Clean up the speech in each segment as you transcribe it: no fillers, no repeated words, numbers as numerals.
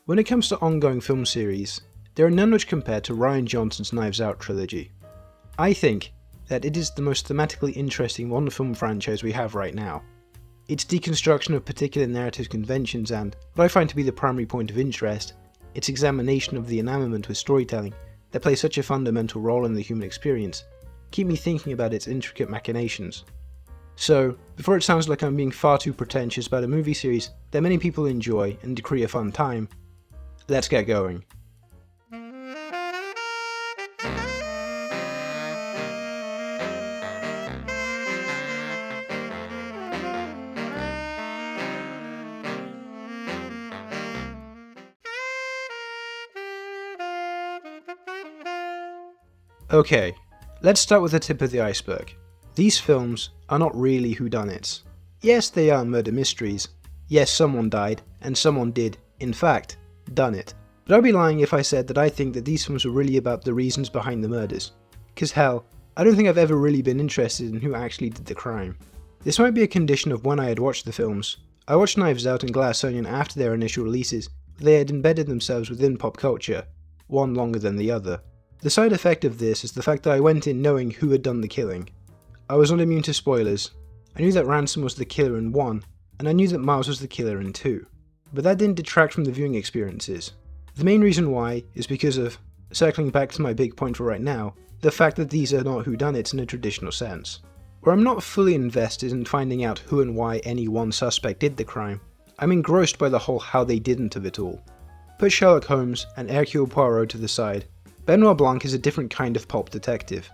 When it comes to ongoing film series, there are none which compare to Rian Johnson's Knives Out trilogy. I think that it is the most thematically interesting modern film franchise we have right now. Its deconstruction of particular narrative conventions and, what I find to be the primary point of interest, its examination of the enamorment with storytelling that plays such a fundamental role in the human experience, keep me thinking about its intricate machinations. So, before it sounds like I'm being far too pretentious about a movie series that many people enjoy and decree a fun time, let's get going. Okay, let's start with the tip of the iceberg. These films are not really whodunits. Yes, they are murder mysteries. Yes, someone died, and someone did, in fact, done it. But I'd be lying if I said that I think that these films are really about the reasons behind the murders. Cause hell, I don't think I've ever really been interested in who actually did the crime. This might be a condition of when I had watched the films. I watched Knives Out and Glass Onion after their initial releases, but they had embedded themselves within pop culture, one longer than the other. The side effect of this is the fact that I went in knowing who had done the killing. I was not immune to spoilers. I knew that Ransom was the killer in 1, and I knew that Miles was the killer in 2. But that didn't detract from the viewing experiences. The main reason why is because of, circling back to my big point for right now, the fact that these are not whodunits in a traditional sense. Where I'm not fully invested in finding out who and why any one suspect did the crime, I'm engrossed by the whole how they didn't of it all. Put Sherlock Holmes and Hercule Poirot to the side. Benoit Blanc is a different kind of pulp detective.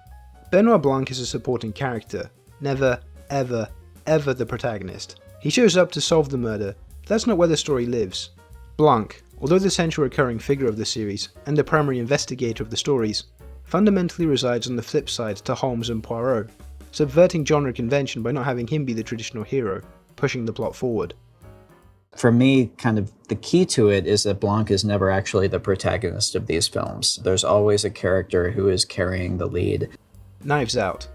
Benoit Blanc is a supporting character, never, ever, ever the protagonist. He shows up to solve the murder, but that's not where the story lives. Blanc, although the central recurring figure of the series, and the primary investigator of the stories, fundamentally resides on the flip side to Holmes and Poirot, subverting genre convention by not having him be the traditional hero, pushing the plot forward. For me, kind of the key to it is that Blanc is never actually the protagonist of these films. There's always a character who is carrying the lead. Knives Out.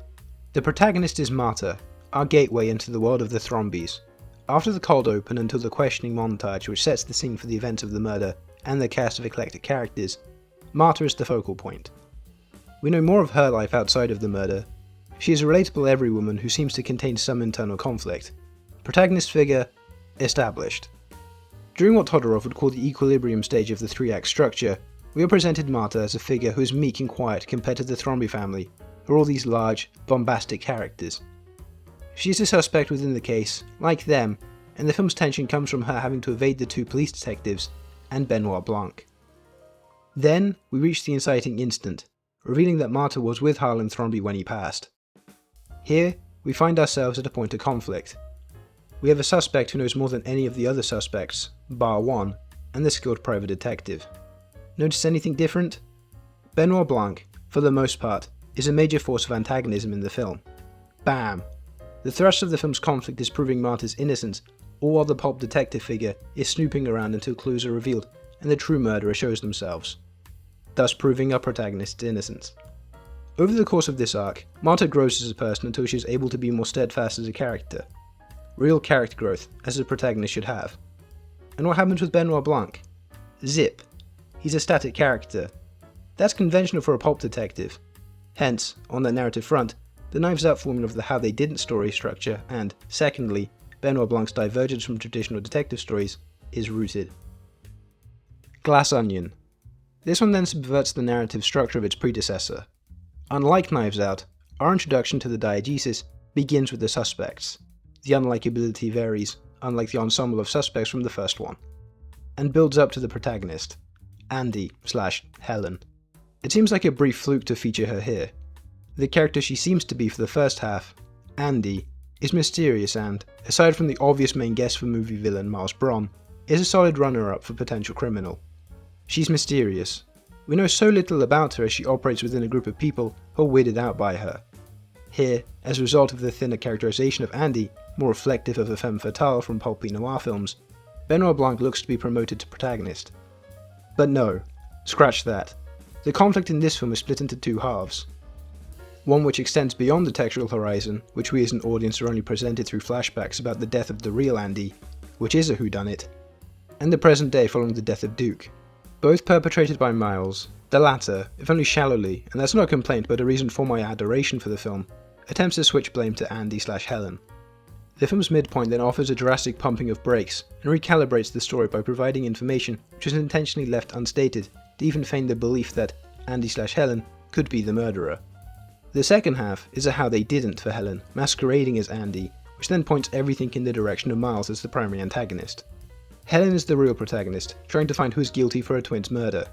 The protagonist is Marta, our gateway into the world of the Thrombies. After the cold open until the questioning montage which sets the scene for the events of the murder and the cast of eclectic characters, Marta is the focal point. We know more of her life outside of the murder. She is a relatable everywoman who seems to contain some internal conflict. Protagonist figure, established. During what Todorov would call the equilibrium stage of the 3-act structure, we are presented Marta as a figure who is meek and quiet compared to the Thromby family, who are all these large, bombastic characters. She is a suspect within the case, like them, and the film's tension comes from her having to evade the 2 police detectives and Benoit Blanc. Then, we reach the inciting instant, revealing that Marta was with Harlan Thrombey when he passed. Here, we find ourselves at a point of conflict. We have a suspect who knows more than any of the other suspects, bar one, and the skilled private detective. Notice anything different? Benoit Blanc, for the most part, is a major force of antagonism in the film. Bam! The thrust of the film's conflict is proving Marta's innocence, all while the pulp detective figure is snooping around until clues are revealed and the true murderer shows themselves, thus proving our protagonist's innocence. Over the course of this arc, Marta grows as a person until she is able to be more steadfast as a character. Real character growth, as a protagonist should have. And what happens with Benoit Blanc? Zip. He's a static character. That's conventional for a pulp detective. Hence, on the narrative front, the Knives Out formula of the how they didn't story structure and, secondly, Benoit Blanc's divergence from traditional detective stories is rooted. Glass Onion. This one then subverts the narrative structure of its predecessor. Unlike Knives Out, our introduction to the diegesis begins with the suspects. The unlikability varies, unlike the ensemble of suspects from the first one, and builds up to the protagonist, Andy/Helen. It seems like a brief fluke to feature her here. The character she seems to be for the first half, Andy, is mysterious and, aside from the obvious main guest for movie villain Miles Bron, is a solid runner-up for potential criminal. She's mysterious. We know so little about her as she operates within a group of people who are weirded out by her. Here, as a result of the thinner characterization of Andy, more reflective of a femme fatale from pulpy noir films, Benoit Blanc looks to be promoted to protagonist. But no, scratch that. The conflict in this film is split into 2 halves. One which extends beyond the textual horizon, which we as an audience are only presented through flashbacks about the death of the real Andy, which is a whodunit, and the present day following the death of Duke. Both perpetrated by Miles, the latter, if only shallowly, and that's not a complaint but a reason for my adoration for the film, attempts to switch blame to Andy/Helen. The film's midpoint then offers a drastic pumping of brakes and recalibrates the story by providing information which is intentionally left unstated to even feign the belief that Andy/Helen could be the murderer. The second half is a how they didn't for Helen, masquerading as Andy, which then points everything in the direction of Miles as the primary antagonist. Helen is the real protagonist, trying to find who's guilty for her twin's murder.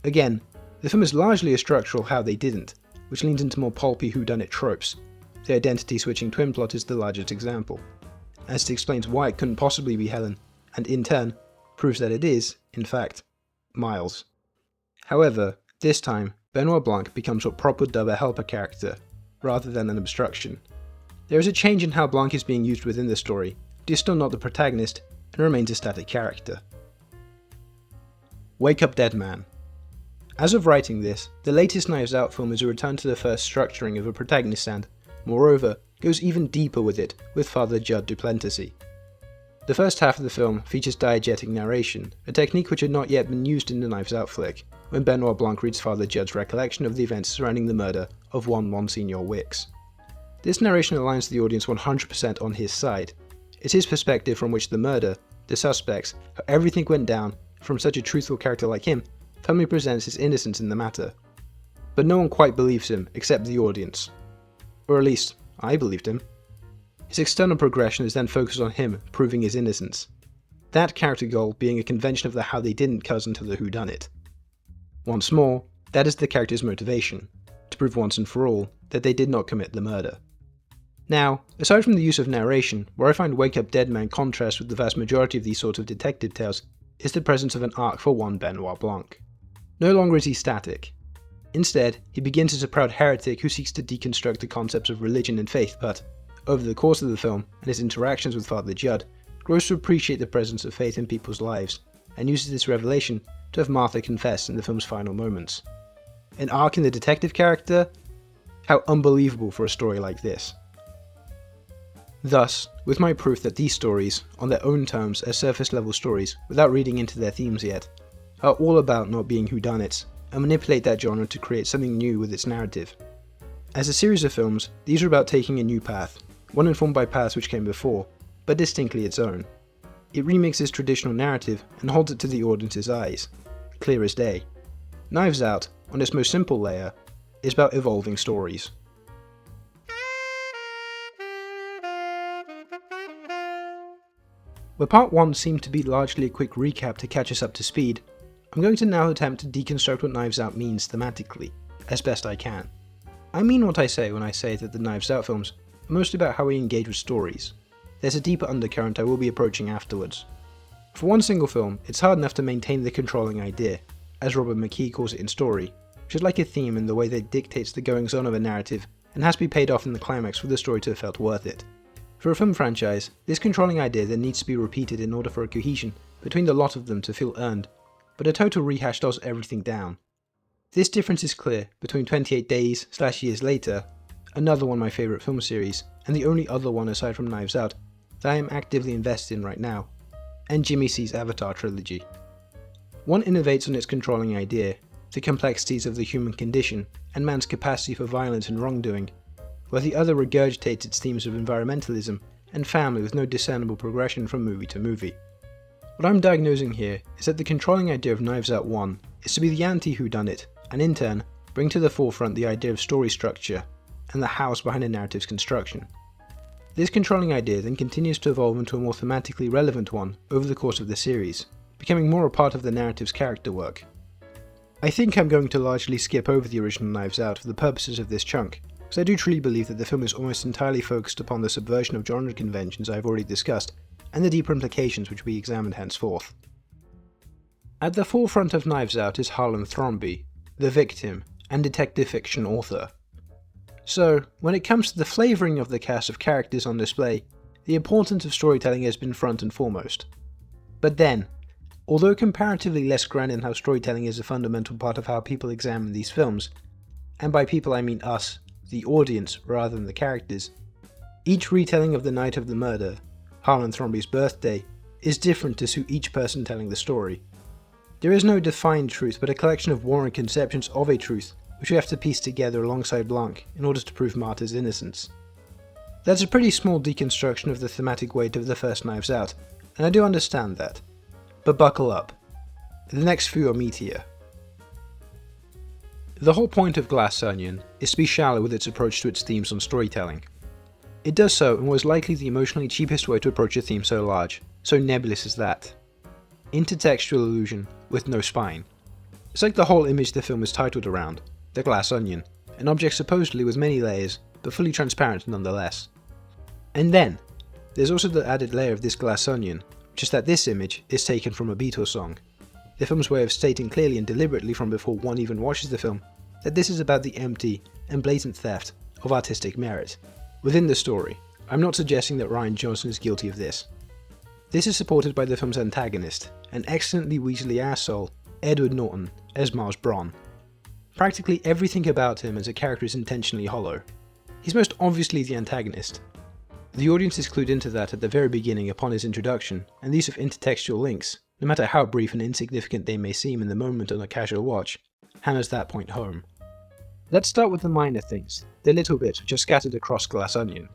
Again, the film is largely a structural how they didn't, which leans into more pulpy whodunit tropes. The identity-switching twin plot is the largest example, as it explains why it couldn't possibly be Helen, and in turn, proves that it is, in fact, Miles. However, this time, Benoit Blanc becomes what prop would dub a helper character, rather than an obstruction. There is a change in how Blanc is being used within the story, but he is still not the protagonist, and remains a static character. Wake Up Dead Man. As of writing this, the latest Knives Out film is a return to the first structuring of a protagonist and, moreover, goes even deeper with it with Father Judd Duplantis. The first half of the film features diegetic narration, a technique which had not yet been used in the Knives Out flick, when Benoit Blanc reads Father Judd's recollection of the events surrounding the murder of one Monsignor Wicks. This narration aligns the audience 100% on his side. It's his perspective from which the murder, the suspects, how everything went down, from such a truthful character like him, firmly presents his innocence in the matter. But no one quite believes him except the audience. Or at least, I believed him. His external progression is then focused on him proving his innocence. That character goal being a convention of the how they didn't cousin to the whodunit. Once more, that is the character's motivation, to prove once and for all that they did not commit the murder. Now, aside from the use of narration, where I find Wake Up Dead Man contrasts with the vast majority of these sorts of detective tales, is the presence of an arc for one Benoit Blanc. No longer is he static. Instead, he begins as a proud heretic who seeks to deconstruct the concepts of religion and faith, but, over the course of the film and his interactions with Father Judd, grows to appreciate the presence of faith in people's lives, and uses this revelation to have Martha confess in the film's final moments. An arc in the detective character? How unbelievable for a story like this. Thus, with my proof that these stories, on their own terms as surface-level stories without reading into their themes yet, are all about not being whodunits, and manipulate that genre to create something new with its narrative. As a series of films, these are about taking a new path, one informed by paths which came before, but distinctly its own. It remixes traditional narrative and holds it to the audience's eyes, clear as day. Knives Out, on its most simple layer, is about evolving stories. Where part 1 seemed to be largely a quick recap to catch us up to speed, I'm going to now attempt to deconstruct what Knives Out means thematically, as best I can. I mean what I say when I say that the Knives Out films are mostly about how we engage with stories. There's a deeper undercurrent I will be approaching afterwards. For one single film, it's hard enough to maintain the controlling idea, as Robert McKee calls it in Story, which is like a theme in the way that it dictates the goings-on of a narrative and has to be paid off in the climax for the story to have felt worth it. For a film franchise, this controlling idea then needs to be repeated in order for a cohesion between the lot of them to feel earned, but a total rehash does everything down. This difference is clear between 28 Days/Years Later, another one of my favourite film series, and the only other one aside from Knives Out that I am actively invested in right now, and Jimmy C's Avatar trilogy. One innovates on its controlling idea, the complexities of the human condition and man's capacity for violence and wrongdoing, while the other regurgitates its themes of environmentalism and family with no discernible progression from movie to movie. What I'm diagnosing here is that the controlling idea of Knives Out 1 is to be the anti-whodunit, and in turn, bring to the forefront the idea of story structure and the house behind a narrative's construction. This controlling idea then continues to evolve into a more thematically relevant one over the course of the series, becoming more a part of the narrative's character work. I think I'm going to largely skip over the original Knives Out for the purposes of this chunk, because I do truly believe that the film is almost entirely focused upon the subversion of genre conventions I've already discussed, and the deeper implications which we examine henceforth. At the forefront of Knives Out is Harlan Thrombey, the victim and detective fiction author. So, when it comes to the flavouring of the cast of characters on display, the importance of storytelling has been front and foremost. But then, although comparatively less grand in how storytelling is a fundamental part of how people examine these films, and by people I mean us, the audience rather than the characters, each retelling of the night of the murder, Harlan Thrombey's birthday, is different to suit each person telling the story. There is no defined truth, but a collection of warring conceptions of a truth, which we have to piece together alongside Blanc in order to prove Marta's innocence. That's a pretty small deconstruction of the thematic weight of the first Knives Out, and I do understand that. But buckle up. The next few are meatier. The whole point of Glass Onion is to be shallow with its approach to its themes on storytelling. It does so in what is likely the emotionally cheapest way to approach a theme so large, so nebulous as that. Intertextual illusion with no spine. It's like the whole image the film is titled around, the glass onion, an object supposedly with many layers, but fully transparent nonetheless. And then, there's also the added layer of this glass onion, which is that this image is taken from a Beatles song. The film's way of stating clearly and deliberately from before one even watches the film that this is about the empty and blatant theft of artistic merit. Within the story, I'm not suggesting that Rian Johnson is guilty of this. This is supported by the film's antagonist, an excellently weaselly asshole, Edward Norton, as Miles Braun. Practically everything about him as a character is intentionally hollow. He's most obviously the antagonist. The audience is clued into that at the very beginning upon his introduction, and the use of intertextual links, no matter how brief and insignificant they may seem in the moment on a casual watch, hammers that point home. Let's start with the minor things, the little bits which are scattered across Glass Onion.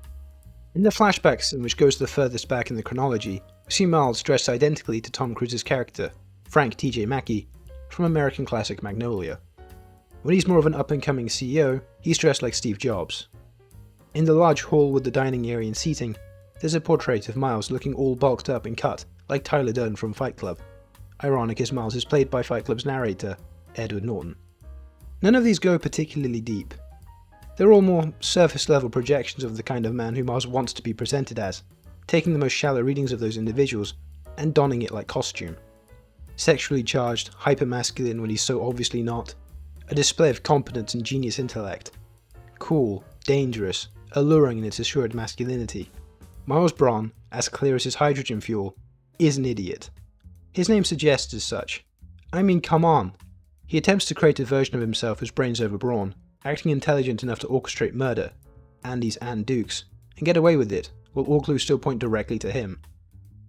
In the flashback scene which goes the furthest back in the chronology, we see Miles dressed identically to Tom Cruise's character, Frank T.J. Mackey, from American classic Magnolia. When he's more of an up-and-coming CEO, he's dressed like Steve Jobs. In the large hall with the dining area and seating, there's a portrait of Miles looking all bulked up and cut, like Tyler Durden from Fight Club. Ironic as Miles is played by Fight Club's narrator, Edward Norton. None of these go particularly deep. They're all more surface-level projections of the kind of man who Miles wants to be presented as, taking the most shallow readings of those individuals and donning it like costume. Sexually charged, hyper-masculine when he's so obviously not, a display of competence and genius intellect. Cool, dangerous, alluring in its assured masculinity. Miles Braun, as clear as his hydrogen fuel, is an idiot. His name suggests as such. I mean, come on. He attempts to create a version of himself as brains over brawn, acting intelligent enough to orchestrate murder, Andy's and Duke's, and get away with it, while all clues still point directly to him.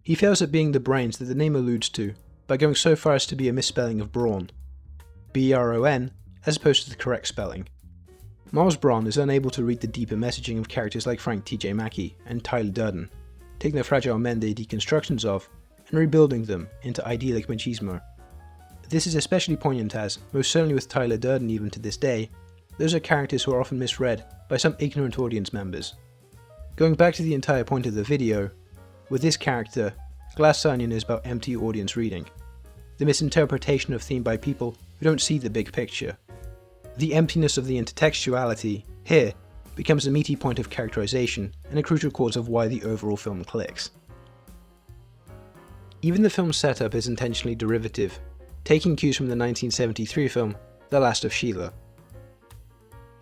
He fails at being the brains that the name alludes to, by going so far as to be a misspelling of brawn. B-R-O-N, as opposed to the correct spelling. Miles Braun is unable to read the deeper messaging of characters like Frank T.J. Mackey and Tyler Durden, taking the fragile men they deconstructions of, and rebuilding them into idyllic machismo. This is especially poignant as, most certainly with Tyler Durden even to this day, those are characters who are often misread by some ignorant audience members. Going back to the entire point of the video, with this character, Glass Onion is about empty audience reading, the misinterpretation of theme by people who don't see the big picture. The emptiness of the intertextuality, here, becomes a meaty point of characterization and a crucial cause of why the overall film clicks. Even the film's setup is intentionally derivative, taking cues from the 1973 film The Last of Sheila.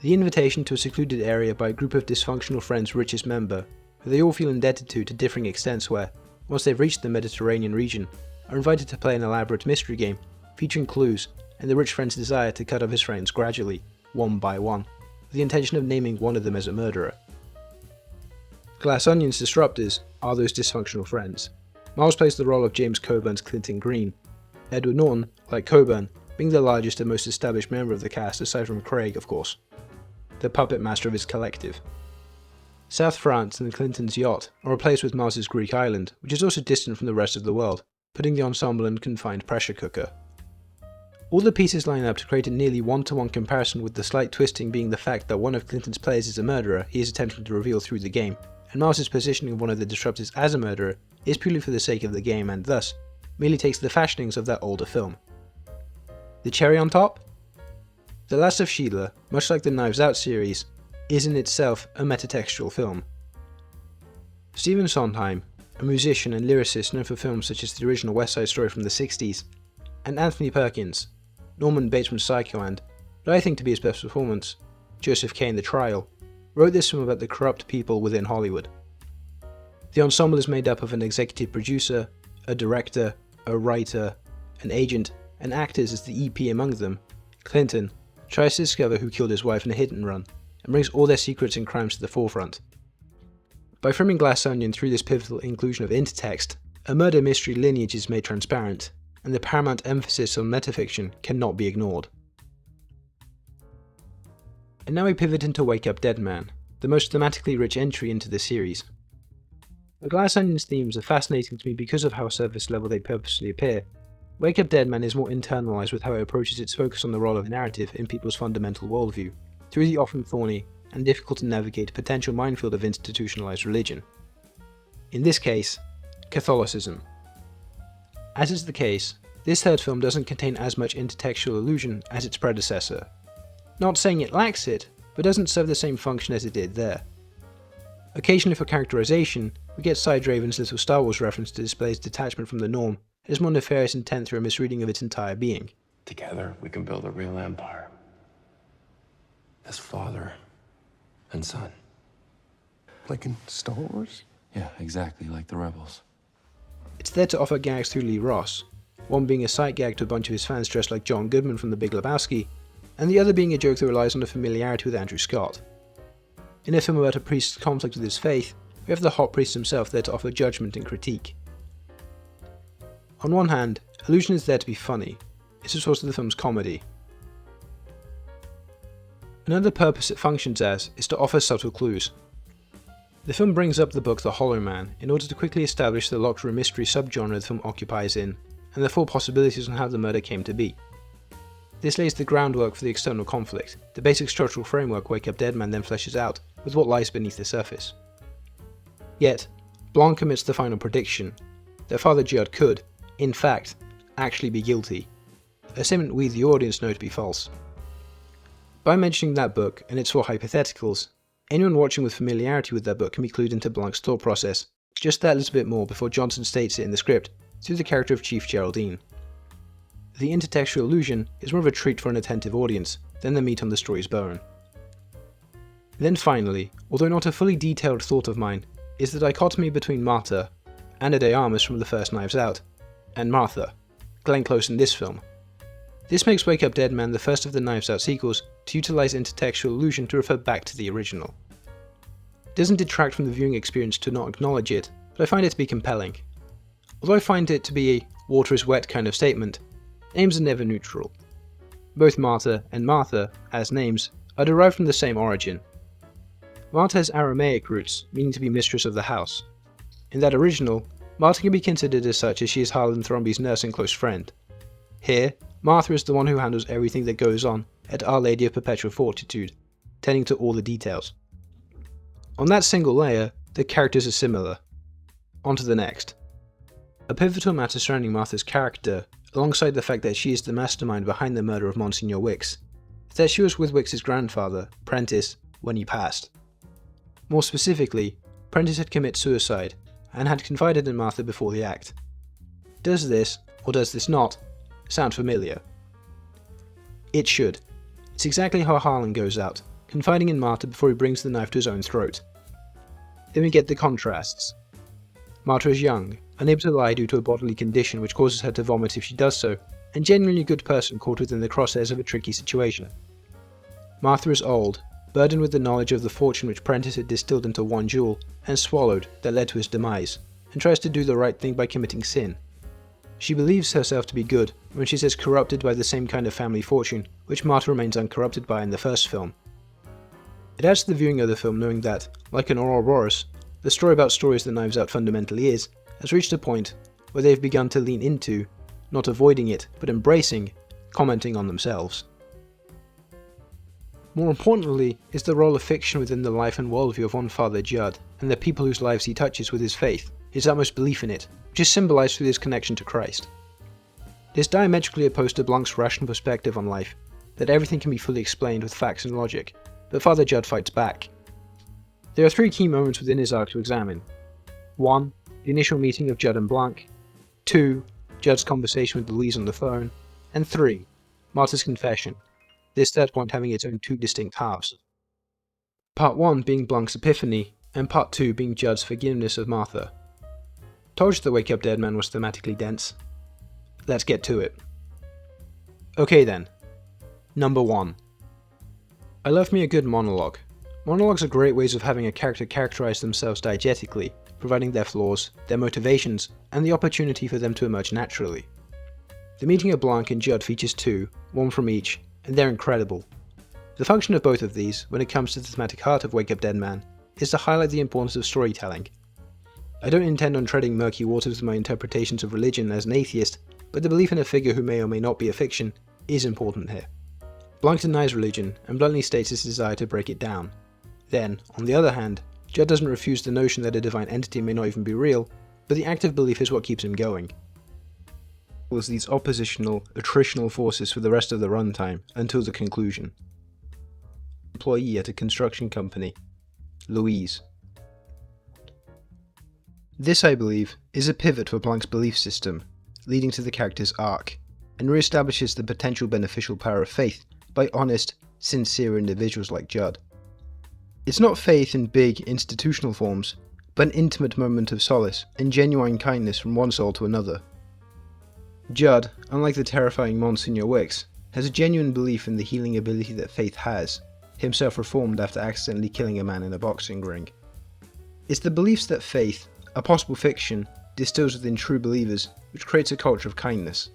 The invitation to a secluded area by a group of dysfunctional friends' richest member, who they all feel indebted to differing extents where, once they've reached the Mediterranean region, are invited to play an elaborate mystery game featuring clues and the rich friend's desire to cut off his friends gradually, one by one, with the intention of naming one of them as a murderer. Glass Onion's disruptors are those dysfunctional friends. Miles plays the role of James Coburn's Clinton Green, Edward Norton, like Coburn, being the largest and most established member of the cast aside from Craig, of course, the puppet master of his collective. South France and Clinton's yacht are replaced with Miles's Greek island, which is also distant from the rest of the world, putting the ensemble in confined pressure cooker. All the pieces line up to create a nearly one-to-one comparison, with the slight twisting being the fact that one of Clinton's players is a murderer he is attempting to reveal through the game, and Miles's positioning of one of the disruptors as a murderer is purely for the sake of the game and thus merely takes the fashionings of that older film. The cherry on top? The Last of Sheila, much like the Knives Out series, is in itself a metatextual film. Stephen Sondheim, a musician and lyricist known for films such as the original West Side Story from the 60s, and Anthony Perkins, Norman Bates from Psycho and, what I think to be his best performance, Joseph K. in The Trial, wrote this film about the corrupt people within Hollywood. The ensemble is made up of an executive producer, a director, a writer, an agent, and actors as the EP among them. Clinton tries to discover who killed his wife in a hit and run, and brings all their secrets and crimes to the forefront. By framing Glass Onion through this pivotal inclusion of intertext, A murder mystery lineage is made transparent, and the paramount emphasis on metafiction cannot be ignored. And now we pivot into Wake Up Dead Man, the most thematically rich entry into the series. The Glass Onion's themes are fascinating to me because of how surface level they purposely appear. Wake Up Dead Man is more internalized with how it approaches its focus on the role of narrative in people's fundamental worldview, through the often thorny and difficult to navigate potential minefield of institutionalized religion. In this case, Catholicism. As is the case, this third film doesn't contain as much intertextual allusion as its predecessor. Not saying it lacks it, but doesn't serve the same function as it did there. Occasionally for characterization, we get Sidedraven's little Star Wars reference to display its detachment from the norm, his more nefarious intent through a misreading of its entire being. Together, we can build a real empire. As father and son. Like in Star Wars? Yeah, exactly, like the rebels. It's there to offer gags through Lee Ross, one being a sight gag to a bunch of his fans dressed like John Goodman from The Big Lebowski, and the other being a joke that relies on a familiarity with Andrew Scott. In a film about a priest's conflict with his faith, we have the hot priest himself there to offer judgment and critique. On one hand, allusion is there to be funny. It's a source of the film's comedy. Another purpose it functions as is to offer subtle clues. The film brings up the book The Hollow Man in order to quickly establish the locked room mystery subgenre the film occupies in, and the full possibilities on how the murder came to be. This lays the groundwork for the external conflict, the basic structural framework Wake Up Dead Man then fleshes out with what lies beneath the surface. Yet, Blanc commits the final prediction that Father Judd could, in fact, actually be guilty, a statement we the audience know to be false. By mentioning that book and its four hypotheticals, anyone watching with familiarity with that book can be clued into Blanc's thought process just that little bit more before Johnson states it in the script through the character of Chief Geraldine. The intertextual allusion is more of a treat for an attentive audience than the meat on the story's bone. Then finally, although not a fully detailed thought of mine, is the dichotomy between Martha, Ana de Armas from the first Knives Out, and Martha, Glenn Close in this film. This makes Wake Up Dead Man the first of the Knives Out sequels to utilize intertextual allusion to refer back to the original. It doesn't detract from the viewing experience to not acknowledge it, but I find it to be compelling. Although I find it to be a water is wet kind of statement, names are never neutral. Both Martha and Martha, as names, are derived from the same origin. Martha has Aramaic roots, meaning to be mistress of the house. In that original, Martha can be considered as such as she is Harlan Thrombey's nurse and close friend. Here, Martha is the one who handles everything that goes on at Our Lady of Perpetual Fortitude, tending to all the details. On that single layer, the characters are similar. On to the next. A pivotal matter surrounding Martha's character, alongside the fact that she is the mastermind behind the murder of Monsignor Wicks, is that she was with Wicks's grandfather, Prentice, when he passed. More specifically, Prentice had committed suicide, and had confided in Martha before the act. Does this, or does this not, sound familiar? It should. It's exactly how Harlan goes out, confiding in Martha before he brings the knife to his own throat. Then we get the contrasts. Martha is young, unable to lie due to a bodily condition which causes her to vomit if she does so, and genuinely a good person caught within the crosshairs of a tricky situation. Martha is old, burdened with the knowledge of the fortune which Prentice had distilled into one jewel and swallowed that led to his demise, and tries to do the right thing by committing sin. She believes herself to be good when she says corrupted by the same kind of family fortune which Martha remains uncorrupted by in the first film. It adds to the viewing of the film knowing that, like an Ouroboros, the story about stories that Knives Out fundamentally is, has reached a point where they've begun to lean into, not avoiding it, but embracing, commenting on themselves. More importantly is the role of fiction within the life and worldview of one Father Judd, and the people whose lives he touches with his faith, his utmost belief in it, which is symbolized through his connection to Christ. It is diametrically opposed to Blanc's rational perspective on life, that everything can be fully explained with facts and logic, but Father Judd fights back. There are three key moments within his arc to examine. 1. The initial meeting of Judd and Blanc. 2. Judd's conversation with Louise on the phone. And 3. Martha's confession, this third point having its own two distinct halves. Part 1 being Blanc's epiphany, and Part 2 being Judd's forgiveness of Martha. Told you the Wake Up Dead Man was thematically dense. Let's get to it. Okay then. Number 1. I love me a good monologue. Monologues are great ways of having a character characterize themselves diegetically, providing their flaws, their motivations, and the opportunity for them to emerge naturally. The meeting of Blanc and Judd features two, one from each, and they're incredible. The function of both of these, when it comes to the thematic heart of Wake Up Dead Man, is to highlight the importance of storytelling. I don't intend on treading murky waters with my interpretations of religion as an atheist, but the belief in a figure who may or may not be a fiction is important here. Blanc denies religion and bluntly states his desire to break it down. Then, on the other hand, Judd doesn't refuse the notion that a divine entity may not even be real, but the act of belief is what keeps him going. Was these oppositional, attritional forces for the rest of the runtime until the conclusion. Employee at a construction company, Louise. This, I believe, is a pivot for Blanc's belief system, leading to the character's arc, and re-establishes the potential beneficial power of faith by honest, sincere individuals like Judd. It's not faith in big, institutional forms, but an intimate moment of solace and genuine kindness from one soul to another. Judd, unlike the terrifying Monsignor Wicks, has a genuine belief in the healing ability that faith has, himself reformed after accidentally killing a man in a boxing ring. It's the beliefs that faith, a possible fiction, distills within true believers, which creates a culture of kindness.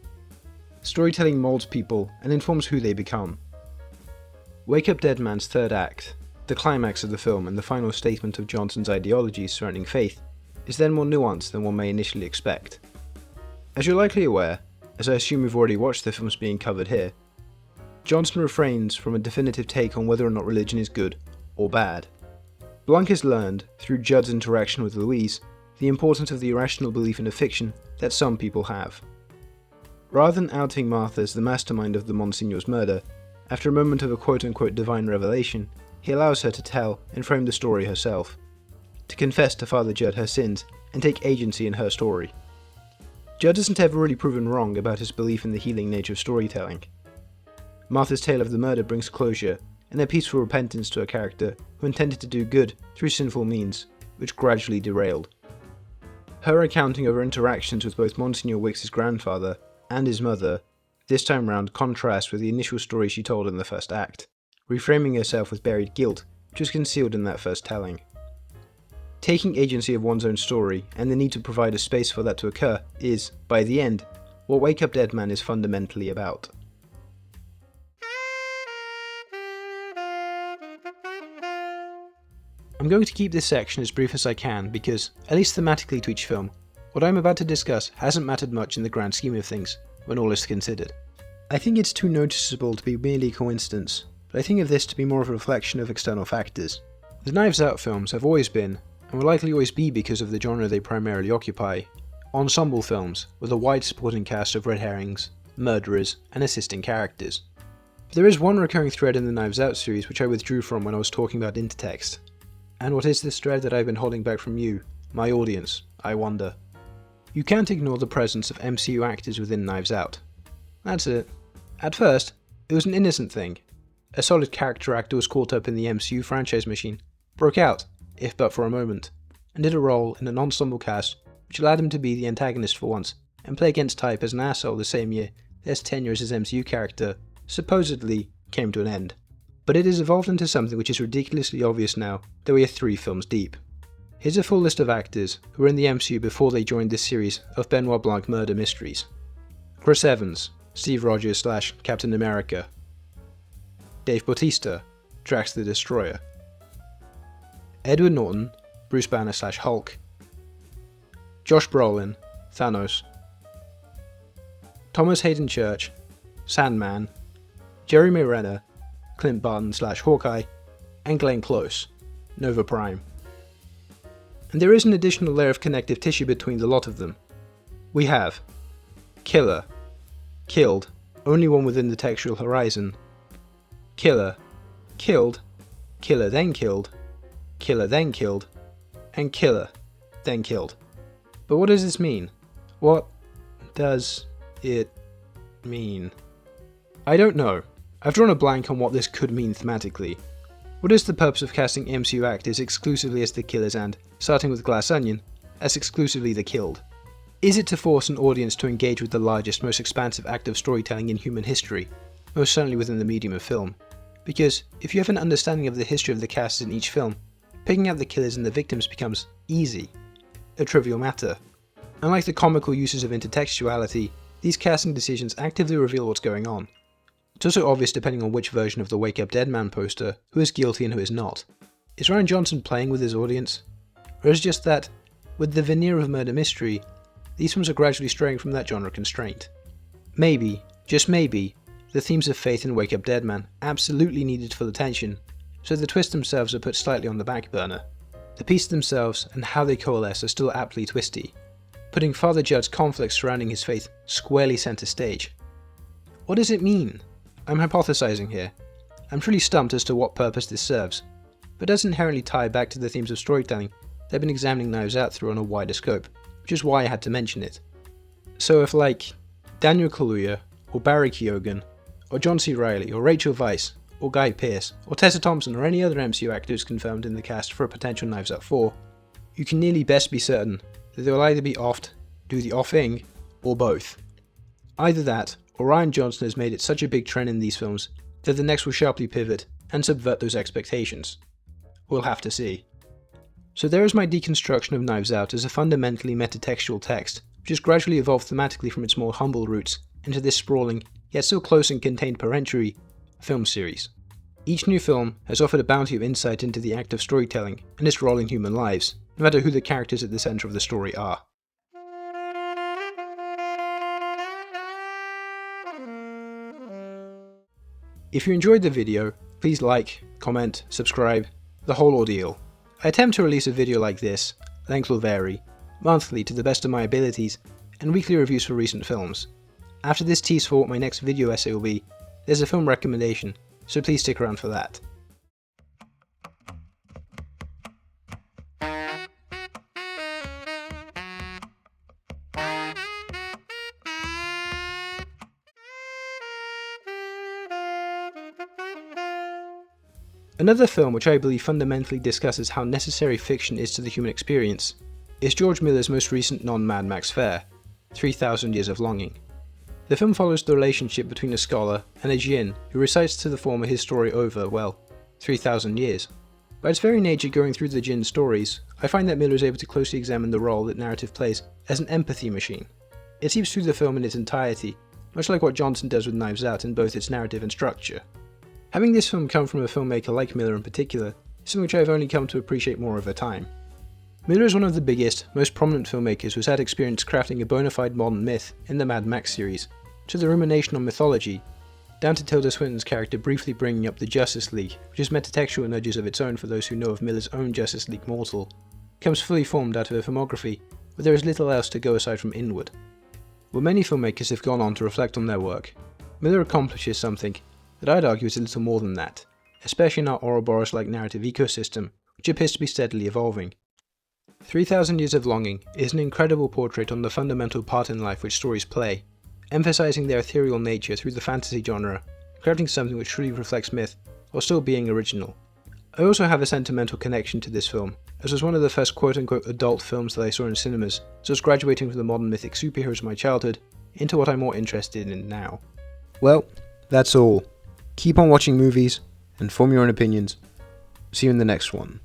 Storytelling molds people and informs who they become. Wake Up Dead Man's third act, the climax of the film and the final statement of Johnson's ideologies surrounding faith, is then more nuanced than one may initially expect. As you're likely aware, as I assume you've already watched the films being covered here, Johnson refrains from a definitive take on whether or not religion is good or bad. Blanc has learned, through Judd's interaction with Louise, the importance of the irrational belief in a fiction that some people have. Rather than outing Martha as the mastermind of the Monsignor's murder, after a moment of a quote-unquote divine revelation, he allows her to tell and frame the story herself, to confess to Father Judd her sins and take agency in her story. Judd isn't ever really proven wrong about his belief in the healing nature of storytelling. Martha's tale of the murder brings closure and a peaceful repentance to a character who intended to do good through sinful means, which gradually derailed. Her recounting of her interactions with both Monsignor Wicks' grandfather and his mother, this time round contrasts with the initial story she told in the first act, reframing herself with buried guilt, which was concealed in that first telling. Taking agency of one's own story and the need to provide a space for that to occur is, by the end, what Wake Up Dead Man is fundamentally about. I'm going to keep this section as brief as I can because, at least thematically to each film, what I'm about to discuss hasn't mattered much in the grand scheme of things, when all is considered. I think it's too noticeable to be merely coincidence, but I think of this to be more of a reflection of external factors. The Knives Out films have always been, and will likely always be because of the genre they primarily occupy, ensemble films with a wide supporting cast of red herrings, murderers, and assisting characters. But there is one recurring thread in the Knives Out series which I withdrew from when I was talking about intertext. And what is this thread that I've been holding back from you, my audience, I wonder? You can't ignore the presence of MCU actors within Knives Out. That's it. At first, it was an innocent thing. A solid character actor was caught up in the MCU franchise machine, broke out, if but for a moment, and did a role in an ensemble cast which allowed him to be the antagonist for once, and play against type as an asshole the same year his tenure as his MCU character supposedly came to an end. But it has evolved into something which is ridiculously obvious now that we are 3 films deep. Here's a full list of actors who were in the MCU before they joined this series of Benoit Blanc murder mysteries. Chris Evans, Steve Rogers / Captain America. Dave Bautista, Drax the Destroyer. Edward Norton, Bruce Banner / Hulk. Josh Brolin, Thanos. Thomas Hayden Church, Sandman. Jeremy Renner, Clint Barton / Hawkeye, and Glenn Close, Nova Prime. And there is an additional layer of connective tissue between the lot of them. We have Killer, killed, only one within the textual horizon. Killer, killed, killer then killed, killer then killed, and killer then killed. But what does this mean? What does it mean? I don't know. I've drawn a blank on what this could mean thematically. What is the purpose of casting MCU actors exclusively as the killers and, starting with Glass Onion, as exclusively the killed? Is it to force an audience to engage with the largest, most expansive act of storytelling in human history, most certainly within the medium of film? Because if you have an understanding of the history of the cast in each film, picking out the killers and the victims becomes easy. a trivial matter. Unlike the comical uses of intertextuality, these casting decisions actively reveal what's going on. It's also obvious depending on which version of the Wake Up Dead Man poster who is guilty and who is not. Is Rian Johnson playing with his audience? Or is it just that, with the veneer of murder mystery, these films are gradually straying from that genre constraint? Maybe, just maybe, the themes of faith in Wake Up Dead Man absolutely needed full attention, so the twists themselves are put slightly on the back burner. The pieces themselves and how they coalesce are still aptly twisty, putting Father Judd's conflicts surrounding his faith squarely centre stage. What does it mean? I'm hypothesizing here. I'm truly stumped as to what purpose this serves, but does inherently tie back to the themes of storytelling they've been examining Knives Out through on a wider scope, which is why I had to mention it. So if like Daniel Kaluuya, or Barry Keoghan, or John C. Reilly, or Rachel Weisz, or Guy Pearce, or Tessa Thompson, or any other MCU actors confirmed in the cast for a potential Knives Out 4, you can nearly best be certain that they will either be offed, do the offing, or both. Either that, or Rian Johnson has made it such a big trend in these films that the next will sharply pivot and subvert those expectations. We'll have to see. So there is my deconstruction of Knives Out as a fundamentally metatextual text, which has gradually evolved thematically from its more humble roots into this sprawling, yet still close and contained parentary, film series. Each new film has offered a bounty of insight into the act of storytelling and its role in human lives, no matter who the characters at the centre of the story are. If you enjoyed the video, please like, comment, subscribe, the whole ordeal. I attempt to release a video like this, length will vary, monthly to the best of my abilities, and weekly reviews for recent films. After this tease for what my next video essay will be, there's a film recommendation, so please stick around for that. Another film which I believe fundamentally discusses how necessary fiction is to the human experience is George Miller's most recent non-Mad Max fare, 3,000 Years of Longing. The film follows the relationship between a scholar and a djinn who recites to the former his story over, 3,000 years. By its very nature going through the djinn's stories, I find that Miller is able to closely examine the role that narrative plays as an empathy machine. It seeps through the film in its entirety, much like what Johnson does with Knives Out in both its narrative and structure. Having this film come from a filmmaker like Miller in particular is something which I have only come to appreciate more over time. Miller is one of the biggest, most prominent filmmakers who has had experience crafting a bona fide modern myth in the Mad Max series, to the rumination on mythology, down to Tilda Swinton's character briefly bringing up the Justice League, which has metatextual nudges of its own for those who know of Miller's own Justice League mortal, comes fully formed out of a filmography where there is little else to go aside from inward. While many filmmakers have gone on to reflect on their work, Miller accomplishes something that I'd argue is a little more than that, especially in our Ouroboros-like narrative ecosystem, which appears to be steadily evolving. 3,000 Years of Longing is an incredible portrait on the fundamental part in life which stories play, emphasizing their ethereal nature through the fantasy genre, crafting something which truly reflects myth, while still being original. I also have a sentimental connection to this film, as it was one of the first quote-unquote adult films that I saw in cinemas, so I was graduating from the modern mythic superheroes of my childhood into what I'm more interested in now. Well, that's all. Keep on watching movies, and form your own opinions. See you in the next one.